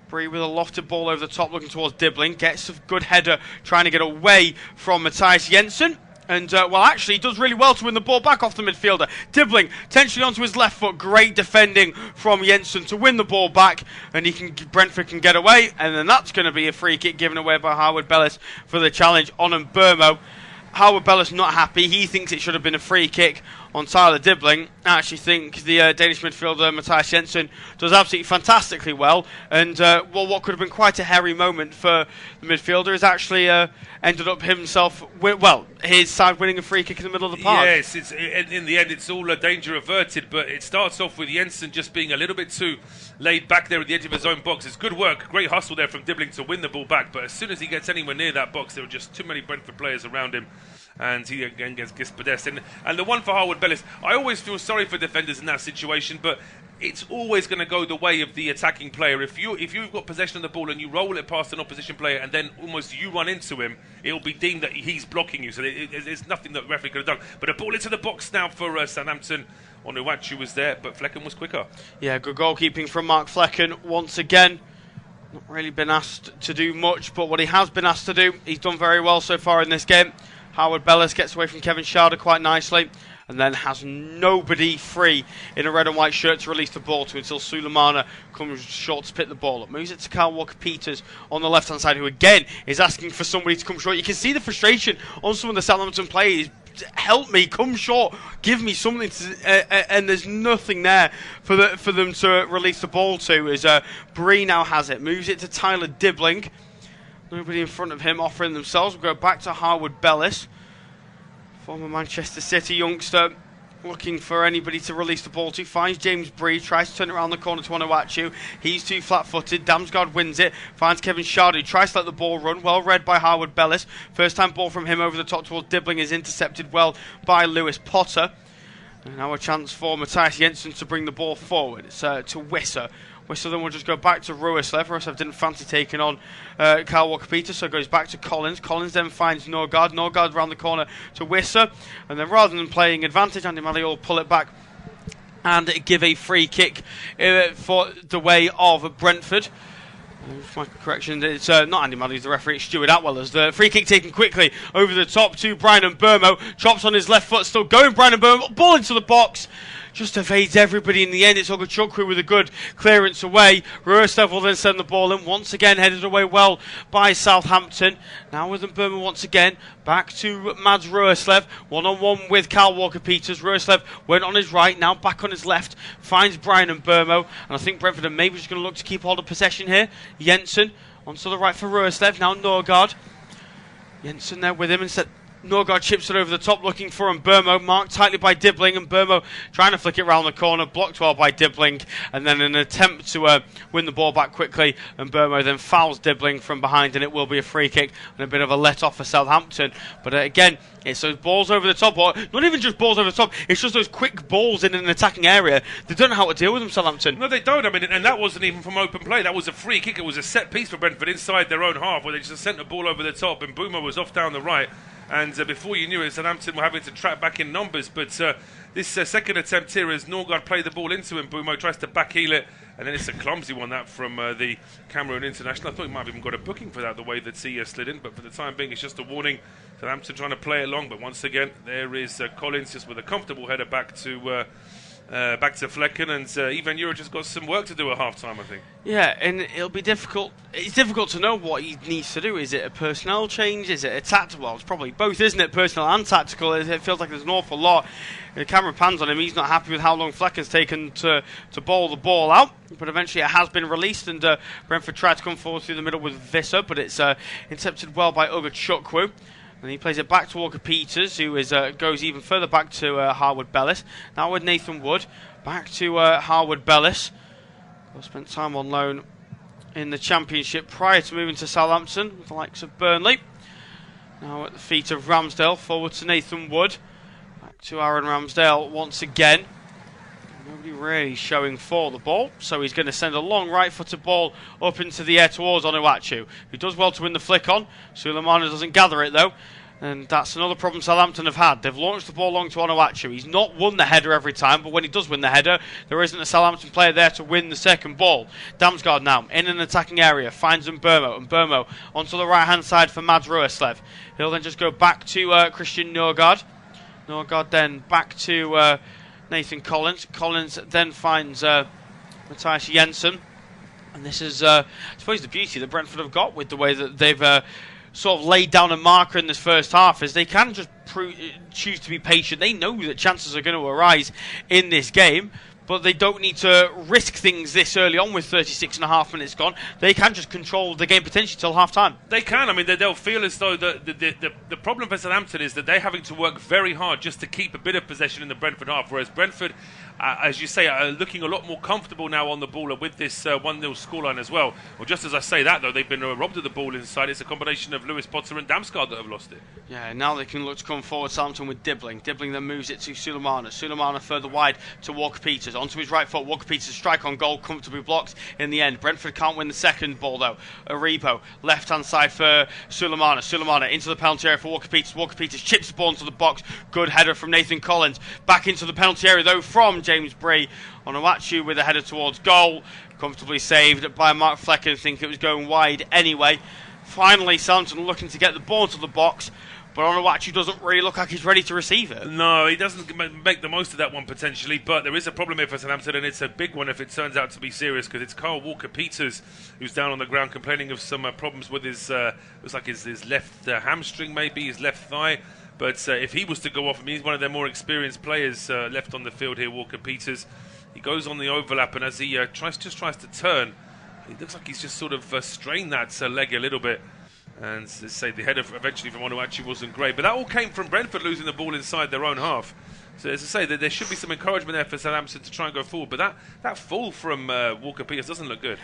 Bree with a lofted ball over the top looking towards Dibbling. Gets a good header trying to get away from Matthias Jensen. And, well, actually, he does really well to win the ball back off the midfielder. Dibbling, potentially onto his left foot. Great defending from Jensen to win the ball back. And Brentford can get away. And then that's going to be a free kick given away by Howard Bellis for the challenge on Mbermo. Howard Bellis not happy. He thinks it should have been a free kick on Tyler Dibbling. I actually think the Danish midfielder Matthias Jensen does absolutely fantastically well. And well, what could have been quite a hairy moment for the midfielder is actually ended up himself, his side winning a free kick in the middle of the park. Yes, in the end it's all danger averted, but it starts off with Jensen just being a little bit too laid back there at the edge of his own box. It's good work, great hustle there from Dibbling to win the ball back, but as soon as he gets anywhere near that box, there are just too many Brentford players around him, and he again gets possessed. And the one for Howard Bellis, I always feel sorry for defenders in that situation, but it's always going to go the way of the attacking player. If you've got possession of the ball and you roll it past an opposition player and then almost you run into him, it'll be deemed that he's blocking you. So there's nothing that the referee could have done. But a ball into the box now for Southampton. Onuachu was there, but Flecken was quicker. Yeah, good goalkeeping from Mark Flecken once again. Not really been asked to do much, but what he has been asked to do, he's done very well so far in this game. Howard Bellis gets away from Kevin Sharder quite nicely, and then has nobody free in a red and white shirt to release the ball to until Sulemana comes short to pick the ball up. Moves it to Kyle Walker-Peters on the left-hand side, who again is asking for somebody to come short. You can see the frustration on some of the Southampton players. Help me, come short, give me something to, and there's nothing there for them to release the ball to, as Bree now has it. Moves it to Tyler Dibbling. Nobody in front of him offering themselves. We'll go back to Howard Bellis, former Manchester City youngster, looking for anybody to release the ball to. Finds James Bree, tries to turn it around the corner to Onuachu. He's too flat-footed. Damsgaard wins it. Finds Kevin Shardy, tries to let the ball run. Well read by Howard Bellis. First time ball from him over the top towards Dibbling is intercepted well by Lewis Potter. And now a chance for Matthias Jensen to bring the ball forward. It's to Wisser. Wisser then will just go back to Rueslev. Rueslev didn't fancy taking on Kyle Walker-Peters, so goes back to Collins. Collins then finds Norgard. Norgard round the corner to Wisser. And then rather than playing advantage, Andy Malley will pull it back and give a free kick for the way of Brentford. My correction, it's not Andy Malley, the referee, it's Stuart Atwell, as the free kick taken quickly over the top to Brian Mbermo. Chops on his left foot, still going Brian Mbermo. Ball into the box. just evades everybody in the end. It's Ogachukwu with a good clearance away. Roerslev will then send the ball in. Once again, headed away well by Southampton. Now with Burma once again. Back to Mads Roerslev. One-on-one with Kyle Walker-Peters. Roerslev went on his right, now back on his left. Finds Brian and Burmo. And I think Brentford are maybe just going to look to keep hold of possession here. Jensen onto the right for Roerslev. Now Norgard. Jensen there with him instead. Norgard chips it over the top looking for him. Burmo marked tightly by Dibbling, and Burmo trying to flick it round the corner, blocked well by Dibbling, and then an attempt to win the ball back quickly, and Burmo then fouls Dibbling from behind, and it will be a free kick and a bit of a let off for Southampton. But again, it's those balls over the top, or not even just balls over the top, it's just those quick balls in an attacking area. They don't know how to deal with them, Southampton. No, they don't. I mean, and that wasn't even from open play. That was a free kick. It was a set piece for Brentford inside their own half, where they just sent the ball over the top, and Burmo was off down the right. And before you knew it, Southampton were having to track back in numbers. But this second attempt here, as Norgard played the ball into him, Burmo tries to backheel it, and then it's a clumsy one that from the Cameroon international. I thought he might have even got a booking for that, the way that he slid in. But for the time being, it's just a warning. Southampton trying to play it long. But once again, there is Collins just with a comfortable header back to Flecken, and Ivan Jura just got some work to do at half-time, I think. Yeah, and it'll be difficult. It's difficult to know what he needs to do. Is it a personnel change? Is it a tactical? Well, it's probably both, isn't it? Personnel and tactical. It feels like there's an awful lot. The camera pans on him. He's not happy with how long Flecken's taken to bowl the ball out, but eventually it has been released, and Brentford tried to come forward through the middle with Visser, but it's intercepted well by Ogachukwu. And he plays it back to Walker-Peters, who goes even further back to Harwood Bellis. Now with Nathan Wood, back to Harwood Bellis. Who spent time on loan in the Championship prior to moving to Southampton with the likes of Burnley. Now at the feet of Ramsdale, forward to Nathan Wood. Back to Aaron Ramsdale once again. Nobody really showing for the ball, so he's going to send a long right-footed ball up into the air towards Onuachu, who does well to win the flick on. Suleimana doesn't gather it though, and that's another problem Southampton have had. They've launched the ball long to Onuachu. He's not won the header every time, but when he does win the header, there isn't a Southampton player there to win the second ball. Damsgaard now in an attacking area, finds Mbermo, and Mbermo onto the right-hand side for Mads Roerslev. He'll then just go back to Christian Norgard. Norgard then back to Nathan Collins. Collins then finds Matthias Jensen. And this is, I suppose, the beauty that Brentford have got with the way that they've sort of laid down a marker in this first half, is they can just choose to be patient. They know that chances are going to arise in this game, but they don't need to risk things this early on with 36 and a half minutes gone. They can just control the game potentially till half-time. They can. I mean, they'll feel as though the problem for Southampton is that they're having to work very hard just to keep a bit of possession in the Brentford half, whereas Brentford, as you say, are looking a lot more comfortable now on the ball with this 1-0 scoreline as well. Well, just as I say that, though, they've been robbed of the ball inside. It's a combination of Lewis Potter and Damsgaard that have lost it. Yeah, now they can look to come forward, Southampton, with Dibbling. Dibbling then moves it to Suleimana. Suleimana further wide to Walker-Peters. Onto his right foot, Walker-Peters strike on goal, comfortably blocked in the end. Brentford can't win the second ball, though. Aribo, left-hand side for Suleimana. Suleimana into the penalty area for Walker-Peters. Walker-Peters chips the ball into the box. Good header from Nathan Collins. Back into the penalty area, though, from James Bree. Onuachu with a header towards goal. Comfortably saved by Mark Flecken. I think it was going wide anyway. Finally, Southampton looking to get the ball to the box, but Onuachu doesn't really look like he's ready to receive it. No, he doesn't make the most of that one potentially, but there is a problem here for Southampton, and it's a big one if it turns out to be serious, because it's Kyle Walker-Peters who's down on the ground complaining of some problems with his, looks like his left hamstring, maybe his left thigh. But if he was to go off, I mean, he's one of their more experienced players left on the field here, Walker-Peters. He goes on the overlap, and as he tries to turn, it looks like he's just sort of strained that leg a little bit. And let's say the header eventually from Onuachu wasn't great. But that all came from Brentford losing the ball inside their own half. So as I say, there should be some encouragement there for Southampton to try and go forward. But that fall from Walker-Peters doesn't look good.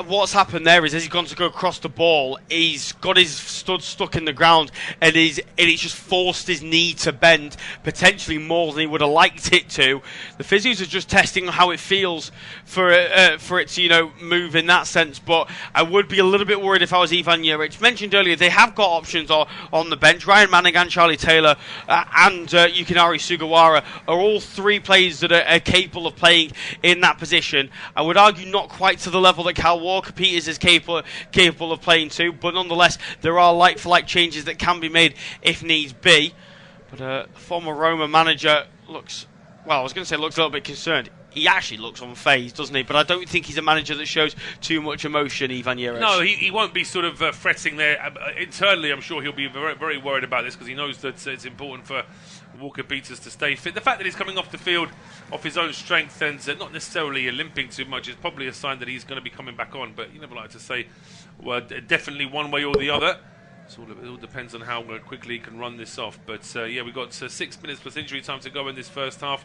What's happened there is, as he's gone to go across the ball, he's got his stud stuck in the ground, and he's just forced his knee to bend, potentially more than he would have liked it to. The physios are just testing how it feels for it to move in that sense. But I would be a little bit worried if I was Ivan Juric. Mentioned earlier, they have got options on the bench. Ryan Manning and Charlie Taylor and Yukinari Sugawara are all three players that are capable of playing in that position. I would argue not quite to the level that Kyle Walker-Peters is capable of playing to, but nonetheless there are like-for-like changes that can be made if needs be. But former Roma manager looks well, I was going to say looks a little bit concerned. He actually looks unfazed, doesn't he? But I don't think he's a manager that shows too much emotion, Ivan Juric. No, he won't be sort of fretting there. Internally, I'm sure he'll be very, very worried about this because he knows that it's important for Walker Peters to stay fit. The fact that he's coming off the field off his own strength and not necessarily limping too much is probably a sign that he's going to be coming back on. But you never like to say, well, definitely one way or the other. It all depends on how quickly he can run this off. But yeah, we've got 6 minutes plus injury time to go in this first half.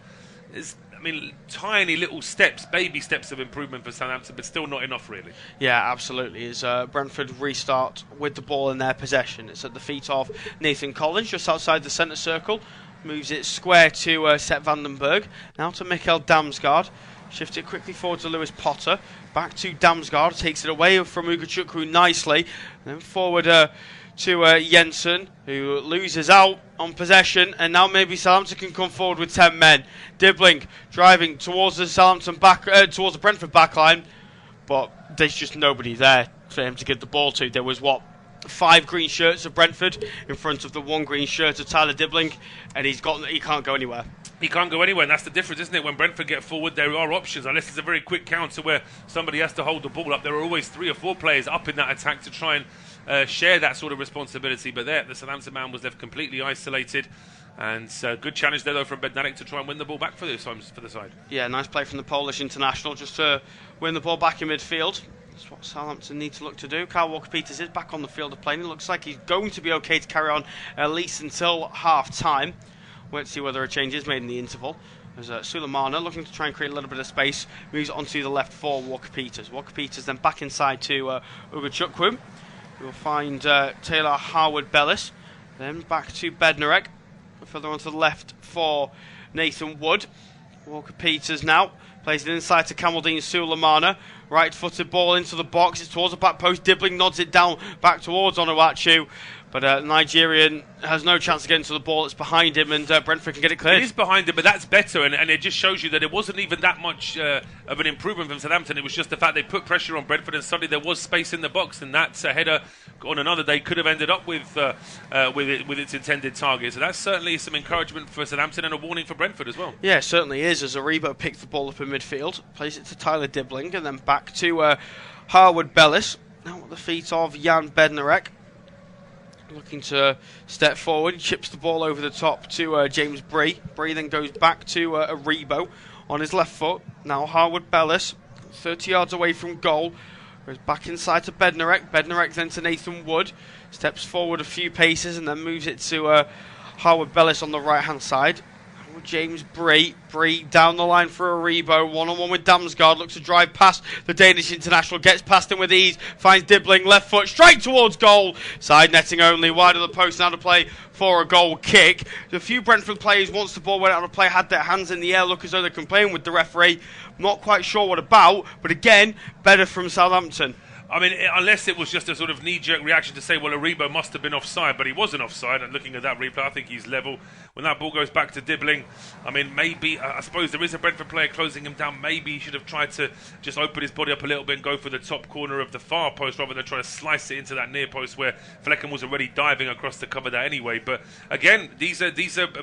Tiny little steps, baby steps of improvement for Southampton, but still not enough, really. Yeah, absolutely. As Brentford restart with the ball in their possession. It's at the feet of Nathan Collins, just outside the centre circle. Moves it square to Sepp Vandenberg. Now to Mikkel Damsgaard. Shifts it quickly forward to Lewis Potter. Back to Damsgaard. Takes it away from Ugachukwu nicely. Then forward to Jensen, who loses out on possession, and now maybe Southampton can come forward with 10 men. Dibbling driving towards the towards the Brentford backline, but there's just nobody there for him to give the ball to. There was 5 green shirts of Brentford in front of the 1 green shirt of Tyler Dibbling, and he can't go anywhere. He can't go anywhere, and that's the difference, isn't it? When Brentford get forward, there are options. Unless it's a very quick counter where somebody has to hold the ball up, there are always 3 or 4 players up in that attack to try and share that sort of responsibility. But there, the Southampton man was left completely isolated. And good challenge there, though, from Bednarek to try and win the ball back for the side. Yeah, nice play from the Polish international just to win the ball back in midfield. That's what Southampton need to look to do. Kyle Walker-Peters is back on the field of play. It looks like he's going to be okay to carry on at least until half-time. We'll see whether a change is made in the interval. As Sulemana, looking to try and create a little bit of space, moves onto the left for Walker-Peters. Walker-Peters then back inside to Ugachukwu. We'll find Taylor Harwood-Bellis. Then back to Bednarek. Further onto the left for Nathan Wood. Walker-Peters now plays it inside to Kamaldeen Sulemana. Right-footed ball into the box. It's towards the back post. Dibbling nods it down back towards Onuachu. But Nigerian has no chance to get into the ball. It's behind him, and Brentford can get it cleared. It is behind him, but that's better, and it just shows you that it wasn't even that much of an improvement from Southampton. It was just the fact they put pressure on Brentford, and suddenly there was space in the box, and that header on another day could have ended up with its intended target. So that's certainly some encouragement for Southampton and a warning for Brentford as well. Yeah, it certainly is, as Aribo picked the ball up in midfield, plays it to Tyler Dibbling, and then back to Harwood-Bellis. Now at the feet of Jan Bednarek. Looking to step forward, chips the ball over the top to James Bree. Bree then goes back to Aribo on his left foot. Now Harwood-Bellis, 30 yards away from goal. Goes back inside to Bednarek. Bednarek then to Nathan Wood. Steps forward a few paces and then moves it to Harwood-Bellis on the right-hand side. James Bree down the line for Aribo, one-on-one with Damsgaard, looks to drive past the Danish international, gets past him with ease, finds Dibbling, left foot, straight towards goal, side netting only, wide of the post, now to play for a goal kick. A few Brentford players, once the ball went out of play, had their hands in the air, look as though they're complaining with the referee, not quite sure what about, but again, better from Southampton. Unless it was just a sort of knee-jerk reaction to say, well, Aribo must have been offside, but he wasn't offside. And looking at that replay, I think he's level. When that ball goes back to Dibbling, maybe, I suppose there is a Brentford player closing him down. Maybe he should have tried to just open his body up a little bit and go for the top corner of the far post rather than try to slice it into that near post where Flecken was already diving across to cover that anyway. But again, these are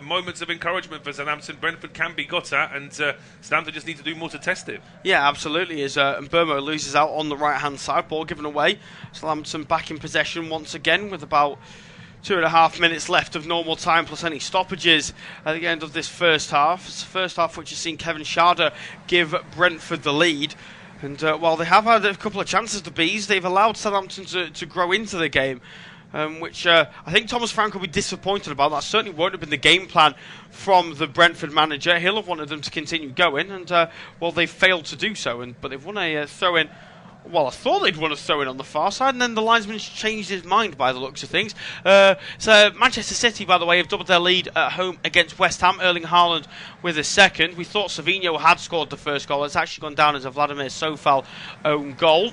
moments of encouragement for Southampton. Brentford can be got at, and Southampton just need to do more to test it. Yeah, absolutely. As Burmo loses out on the right-hand side, ball given away. Southampton back in possession once again with about 2.5 minutes left of normal time plus any stoppages at the end of this first half. It's the first half which has seen Kevin Schade give Brentford the lead. And while they have had a couple of chances, the Bees, they've allowed Southampton to grow into the game. Which I think Thomas Frank will be disappointed about. That certainly won't have been the game plan from the Brentford manager. He'll have wanted them to continue going, and they've failed to do so. But they've won a throw-in. Well, I thought they'd won a throw-in on the far side, and then the linesman changed his mind by the looks of things. So Manchester City, by the way, have doubled their lead at home against West Ham. Erling Haaland with a second. We thought Savinho had scored the first goal. It's actually gone down as a Vladimir Sofal own goal.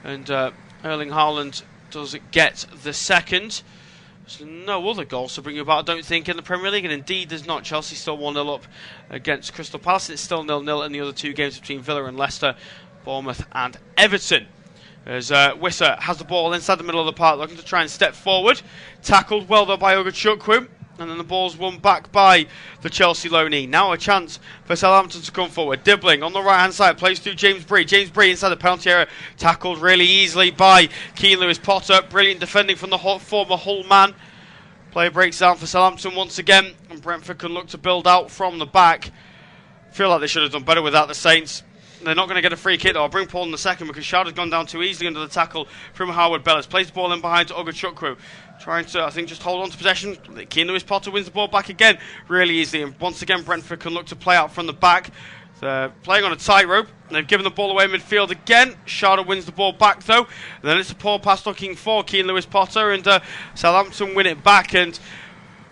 And Erling Haaland does get the second. There's no other goals to bring you about, I don't think, in the Premier League, and indeed there's not. Chelsea still 1-0 up against Crystal Palace. It's still 0-0 in the other two games between Villa and Leicester, Bournemouth and Everton. As Wissa has the ball inside the middle of the park, looking to try and step forward. Tackled well though by Ugachukwu. And then the ball's won back by the Chelsea loanee. Now a chance for Southampton to come forward. Dibbling on the right-hand side. Plays through James Bree. James Bree inside the penalty area. Tackled really easily by Keane Lewis-Potter. Brilliant defending from the former Hull man. Play breaks down for Southampton once again. And Brentford can look to build out from the back. Feel like they should have done better without the Saints. They're not going to get a free kick, though. I'll bring Paul in the second because Shard has gone down too easily under the tackle from Howard Bellis. Plays the ball in behind to Ogachukwu. Trying to, I think, just hold on to possession. Keane Lewis-Potter wins the ball back again really easily. And once again, Brentford can look to play out from the back. They're playing on a tightrope. They've given the ball away in midfield again. Sharda wins the ball back, though. And then it's a poor pass looking for Keane Lewis-Potter. And Southampton win it back. And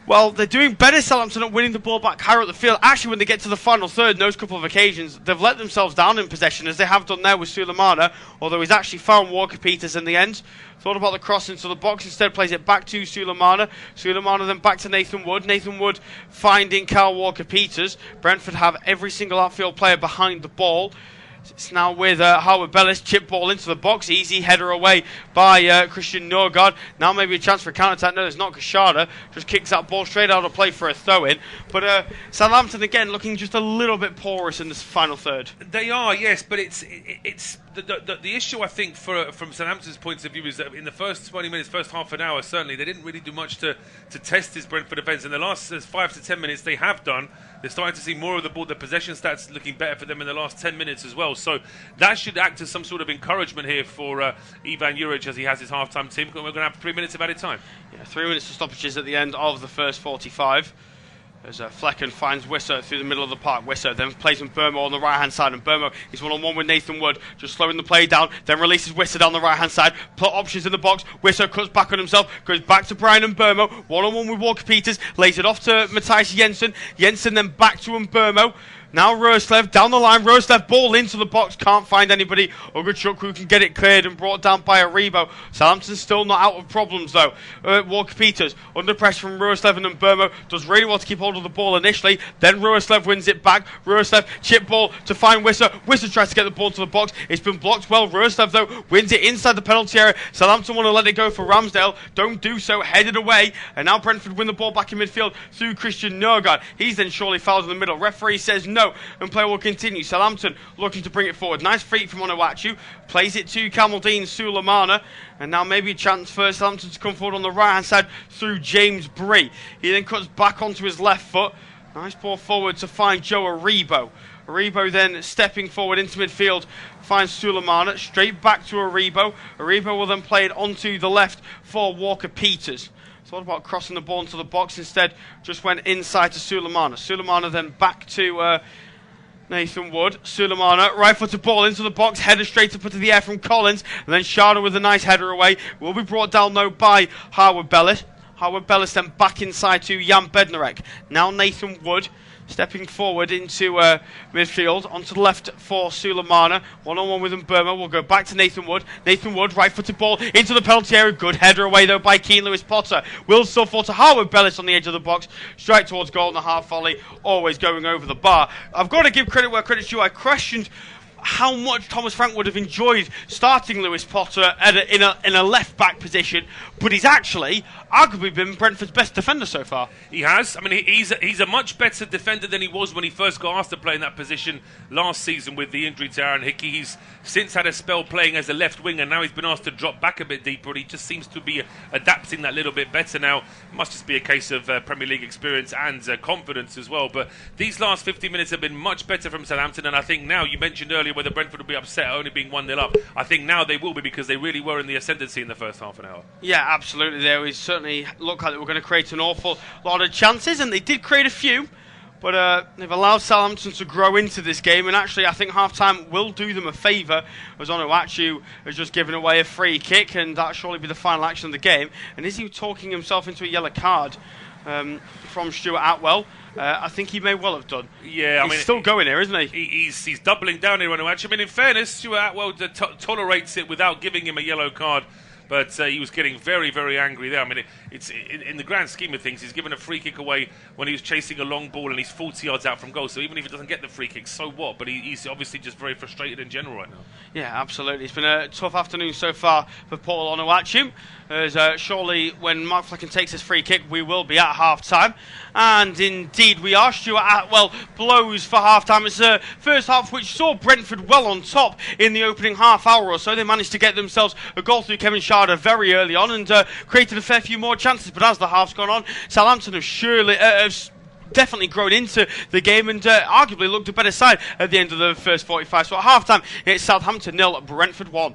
well, they're doing better, Southampton, at winning the ball back higher up the field. Actually, when they get to the final third, in those couple of occasions, they've let themselves down in possession, as they have done there with Sulemana, although he's actually found Walker-Peters in the end. Thought about the cross into the box, instead plays it back to Sulemana. Sulemana then back to Nathan Wood. Nathan Wood finding Kyle Walker-Peters. Brentford have every single outfield player behind the ball. It's now with Howard Bellis, chip ball into the box, easy header away by Christian Norgard. Now maybe a chance for a counter-attack. No, it's not Kashada. Just kicks that ball straight out of play for a throw-in. But Southampton again looking just a little bit porous in this final third. They are, yes, but it's the issue I think from Southampton's point of view is that in the first 20 minutes, first half an hour, certainly they didn't really do much to test this Brentford defence. In the last 5 to 10 minutes, they have done. They're starting to see more of the ball. The possession stats looking better for them in the last 10 minutes as well. So that should act as some sort of encouragement here for Ivan Juric as he has his half-time team. We're going to have 3 minutes of added time. Yeah, 3 minutes of stoppages at the end of the first 45. As Flecken finds Wisser through the middle of the park. Wisser then plays in Burmo on the right-hand side. And Burmo is one-on-one with Nathan Wood. Just slowing the play down. Then releases Wisser down the right-hand side. Put options in the box. Wisser cuts back on himself. Goes back to Brian and Burmo. One-on-one with Walker-Peters. Lays it off to Matthias Jensen. Jensen then back to Burmo. Now Roslev down the line. Roslev ball into the box. Can't find anybody. Ogachukwu can get it cleared and brought down by Aribo. Southampton still not out of problems though. Walker-Peters under pressure from Roslev and Burmo. Does really want to keep hold of the ball initially. Then Roslev wins it back. Roslev chip ball to find Wisser. Wisser tries to get the ball to the box. It's been blocked well. Roslev though wins it inside the penalty area. Southampton want to let it go for Ramsdale. Don't do so. Headed away. And now Brentford win the ball back in midfield through Christian Norgard. He's then surely fouled in the middle. Referee says no. And play will continue. Southampton looking to bring it forward. Nice feet from Onuachu. Plays it to Kamaldeen Sulemana. And now maybe a chance for Southampton to come forward on the right hand side through James Bree. He then cuts back onto his left foot. Nice ball forward to find Joe Aribo. Aribo then stepping forward into midfield finds Sulemana. Straight back to Aribo. Aribo will then play it onto the left for Walker-Peters. Thought about crossing the ball into the box, instead just went inside to Sulemana. Sulemana then back to Nathan Wood. Sulemana, right-footed ball into the box, header straight up into the air from Collins, and then Sharda with a nice header away. Will be brought down though by Howard Bellis. Howard Bellis then back inside to Jan Bednarek. Now Nathan Wood stepping forward into midfield, onto the left for Sulemana. One-on-one with Burma. We'll go back to Nathan Wood. Nathan Wood, right-footed ball into the penalty area. Good header away, though, by Keane Lewis-Potter. Will still fall to Howard Bellis on the edge of the box. Straight towards goal in the half volley. Always going over the bar. I've got to give credit where credit's due. I questioned how much Thomas Frank would have enjoyed starting Lewis-Potter in a left-back position, but he's actually arguably been Brentford's best defender so far. He has. I mean, he's a much better defender than he was when he first got asked to play in that position last season with the injury to Aaron Hickey. He's since had a spell playing as a left wing, and now he's been asked to drop back a bit deeper, and he just seems to be adapting that little bit better now. It must just be a case of Premier League experience and confidence as well. But these last 50 minutes have been much better from Southampton, and I think now, you mentioned earlier whether Brentford will be upset only being 1-0 up. I think now they will be, because they really were in the ascendancy in the first half an hour. Yeah, absolutely. They certainly looked like they were going to create an awful lot of chances, and they did create a few. But they've allowed Southampton to grow into this game, and actually I think half-time will do them a favour, as Onuachu has just given away a free kick, and that'll surely be the final action of the game. And is he talking himself into a yellow card from Stuart Atwell? I think he may well have done. Yeah, he's still going here, isn't he? He's doubling down here, Onuachu. I mean, in fairness, Stuart Atwell tolerates it without giving him a yellow card. But he was getting very, very angry there. I mean, it's in the grand scheme of things, he's given a free kick away when he was chasing a long ball and he's 40 yards out from goal. So even if he doesn't get the free kick, so what? But he's obviously just very frustrated in general right now. Yeah, absolutely. It's been a tough afternoon so far for Paul Onuachu. As surely when Mark Flecken takes his free kick, we will be at half-time. And indeed we are. Stuart Atwell blows for half-time. It's the first half which saw Brentford well on top in the opening half hour or so. They managed to get themselves a goal through Kevin Sharder very early on and created a fair few more chances. But as the half's gone on, Southampton have definitely grown into the game and arguably looked a better side at the end of the first 45. So at half-time, it's Southampton 0, Brentford 1.